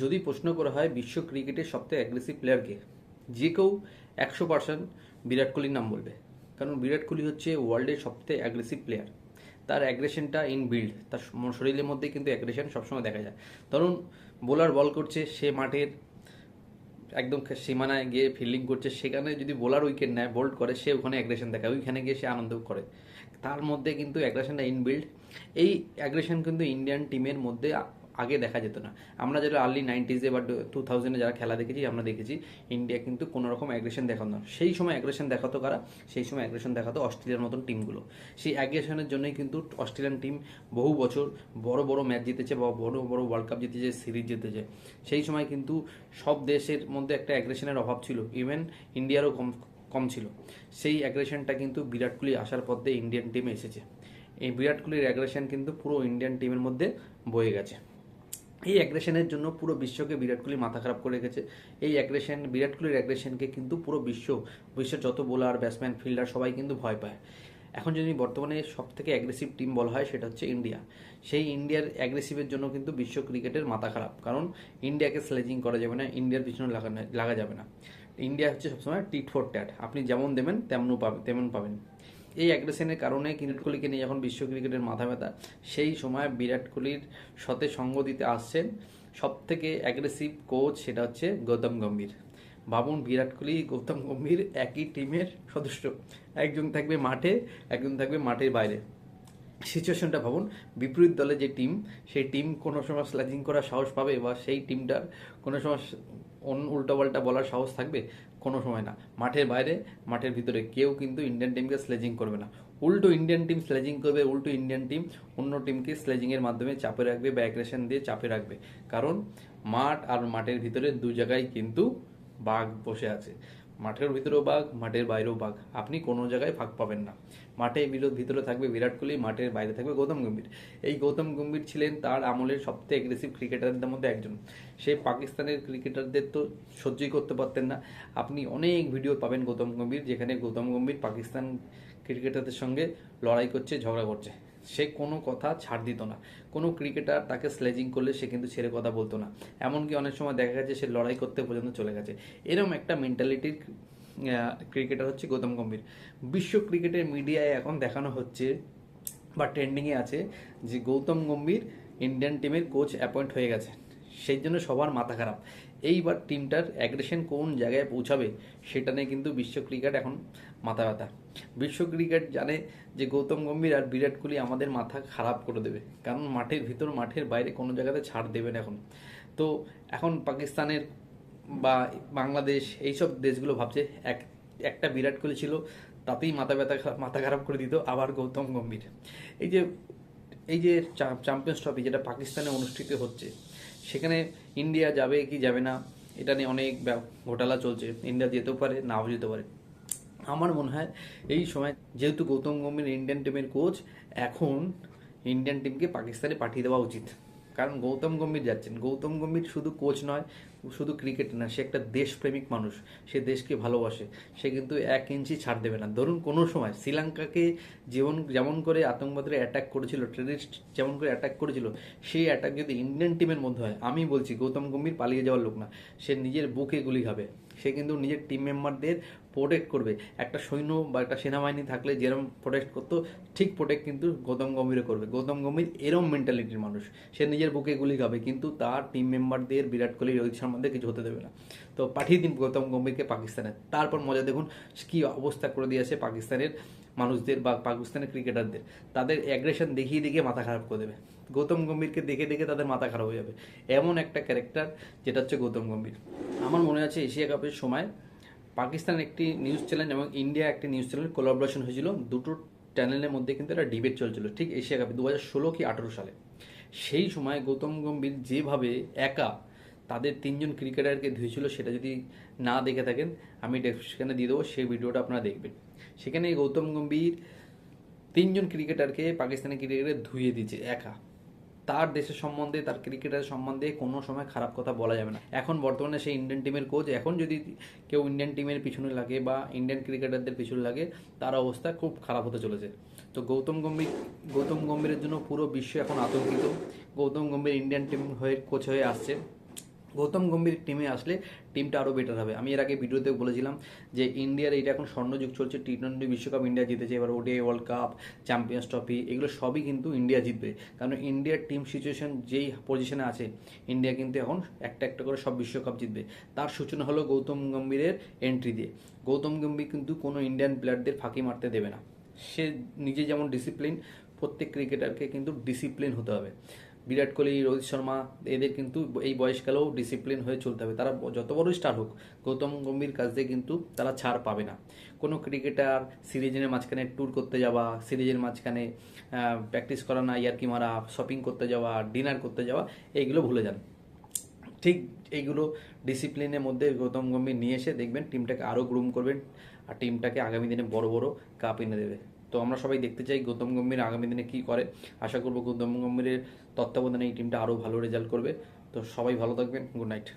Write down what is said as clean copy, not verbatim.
যদি প্রশ্ন করা হয় বিশ্ব ক্রিকেটের সবথেকে অ্যাগ্রেসিভ প্লেয়ারকে, যে কেউ 100% বিরাট কোহলির নাম বলবে। কারণ বিরাট কোহলি হচ্ছে ওয়ার্ল্ডের সবথেকে অ্যাগ্রেসিভ প্লেয়ার। তার অ্যাগ্রেশনটা ইন বিল্ড, তার শরীরের মধ্যে কিন্তু অ্যাগ্রেশন সবসময় দেখা যায়। ধরুন বোলার বল করছে, সে মাঠের একদম সীমানায় গিয়ে ফিল্ডিং করছে, সেখানে যদি বোলার উইকেট নেয়, বোল্ড করে, সে ওখানে অ্যাগ্রেশন দেখায়, ওইখানে গিয়ে সে আনন্দ করে। তার মধ্যে কিন্তু অ্যাগ্রেশনটা ইনবিল্ড। এই অ্যাগ্রেশন কিন্তু ইন্ডিয়ান টিমের মধ্যে আগে দেখা যেত না। আমরা যারা আর্লি 90s বা 2000-এ যারা খেলা দেখেছি, আমরা দেখেছি ইন্ডিয়া কিন্তু কোনো রকম অ্যাগ্রেশন দেখাতো না। সেই সময় অ্যাগ্রেশন দেখাতো কারা? সেই সময় অ্যাগ্রেশন দেখাতো অস্ট্রেলিয়ার মতন টিমগুলো। সেই অ্যাগ্রেশনের জন্যই কিন্তু অস্ট্রেলিয়ান টিম বহু বছর বড় বড় ম্যাচ জিতেছে বা বড় বড় ওয়ার্ল্ড কাপ জিতেছে, সিরিজ জিতেছে। সেই সময় কিন্তু সব দেশের মধ্যে একটা অ্যাগ্রেশনের অভাব ছিল, ইভেন ইন্ডিয়ারও কম কম ছিল। সেই অ্যাগ্রেশনটা কিন্তু বিরাট কোহলি আসার পর দিয়ে ইন্ডিয়ান টিমে এসেছে। এই বিরাট কোহলির অ্যাগ্রেশন কিন্তু পুরো ইন্ডিয়ান টিমের মধ্যে বয়ে গেছে। এই অ্যাগ্রেশনের জন্য পুরো বিশ্বকে বিরাট কোহলি মাথা খারাপ করে রেখেছে। এই অ্যাগ্রেশন, বিরাট কোহলির অ্যাগ্রেশনকে কিন্তু পুরো বিশ্বের যত বোলার, ব্যাটসম্যান, ফিল্ডার সবাই কিন্তু ভয় পায়। এখন যদি বর্তমানে সব থেকে অ্যাগ্রেসিভ টিম বলা হয়, সেটা হচ্ছে ইন্ডিয়া। সেই ইন্ডিয়ার অ্যাগ্রেসিভের জন্য কিন্তু বিশ্ব ক্রিকেটের মাথা খারাপ। কারণ ইন্ডিয়াকে স্লেজিং করা যাবে না, ইন্ডিয়ার পিছনে লাগা যাবে না। ইন্ডিয়া হচ্ছে সবসময় টিট ফর ট্যাট, আপনি যেমন দেবেন তেমন পাবেন। এই অ্যাগ্রেশনের কারণে বিরাট কোহলিকে নিয়ে যখন বিশ্ব ক্রিকেটের মাথা ব্যথা, সেই সময় বিরাট কোহলির সাথে সঙ্গ দিতে আসছেন সব থেকে অ্যাগ্রেসিভ কোচ, সেটা হচ্ছে গৌতম গম্ভীর। ভাবুন, বিরাট কোহলি, গৌতম গম্ভীর একই টিমের সদস্য, একজন থাকবে মাঠে, একজন থাকবে মাঠের বাইরে। সিচুয়েশনটা ভাবুন, বিপরীত দলে যে টিম, সেই টিম কোনো সময় স্ল্যাজিং করার সাহস পাবে বা সেই টিমটার কোনো সময় উল্টোপাল্টা বলার সাহস থাকবে? কোনো সময় না। মাঠের বাইরে, মাঠের ভিতরে কেউ কিন্তু ইন্ডিয়ান টিমকে স্লেজিং করবে না। উল্টো ইন্ডিয়ান টিম স্লেজিং করবে, উল্টো ইন্ডিয়ান টিম অন্য টিমকে স্লেজিংয়ের মাধ্যমে চাপে রাখবে বা অ্যাগ্রেশন দিয়ে চাপে রাখবে। কারণ মাঠ আর মাঠের ভিতরে দু জায়গায় কিন্তু বাঘ বসে আছে। মাঠের ভিতরেও বাঘ, মাঠের বাইরেও বাঘ, আপনি কোনো জায়গায় ফাঁক পাবেন না। মাঠে ভিতরে থাকবে বিরাট কোহলি, মাঠের বাইরে থাকবে গৌতম গম্ভীর। এই গৌতম গম্ভীর ছিলেন তার আমলের সবথেকে অ্যাগ্রেসিভ ক্রিকেটারদের মধ্যে একজন। সে পাকিস্তানের ক্রিকেটারদের তো সহ্যই করতে পারতেন না। আপনি অনেক ভিডিও পাবেন গৌতম গম্ভীর, যেখানে গৌতম গম্ভীর পাকিস্তান ক্রিকেটারদের সঙ্গে লড়াই করছে, ঝগড়া করছে। সে কোনো কথা ছাড় দিত না। কোনো ক্রিকেটার তাকে স্লেজিং করলে সে কিন্তু ছেড়ে কথা বলতো না। এমনকি অনেক সময় দেখা গেছে সে লড়াই করতে পর্যন্ত চলে গেছে। এরকম একটা মেন্টালিটির ক্রিকেটার হচ্ছে গৌতম গম্ভীর। বিশ্ব ক্রিকেটের মিডিয়ায় এখন দেখানো হচ্ছে বা ট্রেন্ডিংয়ে আছে যে গৌতম গম্ভীর ইন্ডিয়ান টিমের কোচ অ্যাপয়েন্ট হয়ে গেছে। সেই জন্য সবার মাথা খারাপ। এইবার টিমটার অ্যাগ্রেশন কোন জায়গায় পৌঁছাবে সেটা নিয়ে কিন্তু বিশ্ব ক্রিকেট এখন মাথা ব্যথা। বিশ্ব ক্রিকেট জানে যে গৌতম গম্ভীর আর বিরাট কোহলি আমাদের মাথা খারাপ করে দেবে। কারণ মাঠের ভিতর, মাঠের বাইরে কোনো জায়গাতে ছাড় দেবে না এখন। তো এখন পাকিস্তানের বা বাংলাদেশ, এইসব দেশগুলো ভাবছে একটা বিরাট কোহলি ছিল, তাতেই মাথা খারাপ করে দিত। আবার গৌতম গম্ভীর, এই যে এই যে চ্যাম্পিয়ন্স ট্রফি যেটা পাকিস্তানে অনুষ্ঠিত হচ্ছে, সেখানে ইন্ডিয়া যাবে কি যাবে না, এটা নিয়ে অনেক ঘোটালা চলছে। ইন্ডিয়া যেতেও পারে, নাও যেতে পারে। আমার মনে হয় এই সময়, যেহেতু গৌতম গম্ভীর ইন্ডিয়ান টিমের কোচ, এখন ইন্ডিয়ান টিমকে পাকিস্তানে পাঠিয়ে দেওয়া উচিত। কারণ গৌতম গম্ভীর যাচ্ছেন, গৌতম গম্ভীর শুধু কোচ নয়, শুধু ক্রিকেট না, সে একটা দেশপ্রেমিক মানুষ। সে দেশকে ভালোবাসে। সে কিন্তু 1 ইঞ্চি ছাড় দেবে না। ধরুন কোনো সময় শ্রীলঙ্কাকে যেমন করে আতঙ্কবাদীরা অ্যাটাক করেছিল, টেররিস্ট যেমন করে অ্যাটাক করেছিল, সেই অ্যাটাক যদি ইন্ডিয়ান টিমের মধ্যে হয়, আমি বলছি গৌতম গম্ভীর পালিয়ে যাওয়ার লোক না। সে নিজের বুকে গুলি খাবে। সে কিন্তু নিজের টিম মেম্বারদের প্রোটেক্ট করবে। একটা সৈন্য বা একটা সেনাবাহিনী থাকলে যেরকম প্রোটেক্ট করতো, ঠিক প্রোটেক্ট কিন্তু গৌতম গম্ভীরও করবে। গৌতম গম্ভীর এরম মেন্টালিটির মানুষ। সে নিজের বুকে গুলি খাবে, কিন্তু তার টিম মেম্বারদের, বিরাট কোহলি, রোহিত শর্মাদের কিছু হতে দেবে না। তো পাঠিয়ে দিন গৌতম গম্ভীরকে পাকিস্তানে। তারপর মজা দেখুন কী অবস্থা করে দিয়েছে পাকিস্তানের মানুষদের বা পাকিস্তানের ক্রিকেটারদের। তাদের অ্যাগ্রেশন দেখিয়ে দেখিয়ে মাথা খারাপ করে দেবে। গৌতম গম্ভীরকে দেখে দেখে তাদের মাথা খারাপ হয়ে যাবে। এমন একটা ক্যারেক্টার, যেটা হচ্ছে গৌতম গম্ভীর। আমার মনে আছে এশিয়া কাপের সময় পাকিস্তান একটি নিউজ চ্যানেল এবং ইন্ডিয়া একটি নিউজ চ্যানেল কোলাবোরেশন হয়েছিল। দুটো চ্যানেলের মধ্যে কিন্তু একটা ডিবেট চলছিল, ঠিক এশিয়া কাপে 2016 কি 18 সালে। সেই সময় গৌতম গম্ভীর যেভাবে একা তাদের 3জন ক্রিকেটারকে ধুয়েছিল, সেটা যদি না দেখে থাকেন, আমি ডেসক্রিপশনে দিয়ে দেবো, সেই ভিডিওটা আপনারা দেখবেন। সেখানে গৌতম গম্ভীর 3জন ক্রিকেটারকে, পাকিস্তানি ক্রিকেটার ধুয়ে দিয়েছে একা। তার দেশের সম্বন্ধে, তার ক্রিকেটার সম্বন্ধে কোনো সময় খারাপ কথা বলা যাবে না। এখন বর্তমানে সেই ইন্ডিয়ান টিমের কোচ। এখন যদি কেউ ইন্ডিয়ান টিমের পিছনে লাগে বা ইন্ডিয়ান ক্রিকেটারদের পিছনে লাগে, তার অবস্থা খুব খারাপ হতে চলেছে। তো গৌতম গম্ভীরের জন্য পুরো বিশ্ব এখন আতঙ্কিত। গৌতম গম্ভীর ইন্ডিয়ান টিম হয়ে কোচ হয়ে আসছে। গৌতম গম্ভীর টিমে আসলে টিমটা আরও বেটার হবে। আমি এর আগে ভিডিওতে বলেছিলাম যে ইন্ডিয়ার এইটা এখন স্বর্ণযুগ চলছে, টি-20 বিশ্বকাপ ইন্ডিয়া জিতেছে, এবার ODI world cup, champions trophy, এগুলো সবই কিন্তু ইন্ডিয়া জিতবে। কারণ ইন্ডিয়ার টিম সিচুয়েশন যেই পজিশনে আছে, ইন্ডিয়া কিন্তু এখন একটা একটা করে সব বিশ্বকাপ জিতবে। তার সূচনা হলো গৌতম গম্ভীরের এন্ট্রি দিয়ে। গৌতম গম্ভীর কিন্তু কোনো ইন্ডিয়ান প্লেয়ারদের ফাঁকি মারতে দেবে না। সে নিজে যেমন ডিসিপ্লিন, প্রত্যেক ক্রিকেটারকে কিন্তু ডিসিপ্লিন হতে হবে। বিরাট কোহলি, রোহিত শর্মা, এদের কিন্তু এই বয়সকালেও ডিসিপ্লিন হয়ে চলতে হবে। তারা যত বড় স্টার হোক, গৌতম গম্ভীর কাছ দিয়ে কিন্তু তারা ছাড় পাবে না। কোনো ক্রিকেটার সিরিজের মাঝখানে ট্যুর করতে যাওয়া, সিরিজের মাঝখানে প্র্যাকটিস করা না, ইয়ার্কি মারা, শপিং করতে যাওয়া, ডিনার করতে যাওয়া, এইগুলো ভুলে যান। ঠিক এইগুলো ডিসিপ্লিনের মধ্যে গৌতম গম্ভীর নিয়ে এসে দেখবেন টিমটাকে আরও গ্রুম করবেন, আর টিমটাকে আগামী দিনে বড় বড় কাপ এনে দেবে। তো আমরা সবাই দেখতে চাই গৌতম গম্ভীর আগামী দিনে কী করে। আশা করবো গৌতম গম্ভীরের তত্ত্বাবধানে এই টিমটা আরও ভালো রেজাল্ট করবে। তো সবাই ভালো থাকবেন, গুড নাইট।